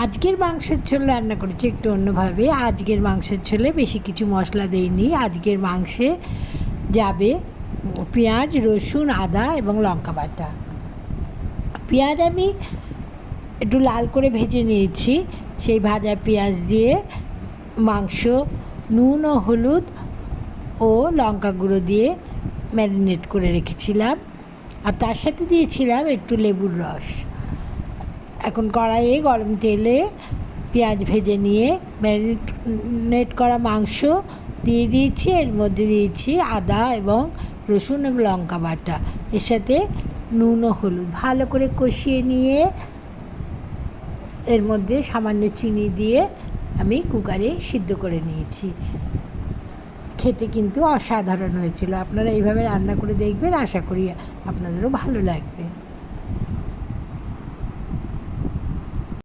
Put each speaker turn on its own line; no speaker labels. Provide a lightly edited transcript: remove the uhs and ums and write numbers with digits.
আজকের মাংসের ঝোল রান্না করেছি একটু অন্যভাবে। আজকের মাংসের ঝোলে বেশি কিছু মশলা দেইনি। আজকের মাংসে যাবে পেঁয়াজ, রসুন, আদা এবং লঙ্কা বাটা। পেঁয়াজ আমি একটু লাল করে ভেজে নিয়েছি। সেই ভাজা পেঁয়াজ দিয়ে মাংস নুন ও হলুদ ও লঙ্কা গুঁড়ো দিয়ে ম্যারিনেট করে রেখেছিলাম, আর তার সাথে দিয়েছিলাম একটু লেবুর রস। এখন কড়াইয়ে গরম তেলে পেঁয়াজ ভেজে নিয়ে ম্যারিনেট করা মাংস দিয়ে দিয়েছি। এর মধ্যে দিয়েছি আদা এবং রসুন এবং লঙ্কা বাটা, এর সাথে নুন ও হলুদ ভালো করে কষিয়ে নিয়ে এর মধ্যে সামান্য চিনি দিয়ে আমি কুকারে সিদ্ধ করে নিয়েছি। খেতে কিন্তু অসাধারণ হয়েছিল। আপনারা এইভাবে রান্না করে দেখবেন, আশা করি আপনাদেরও ভালো লাগবে।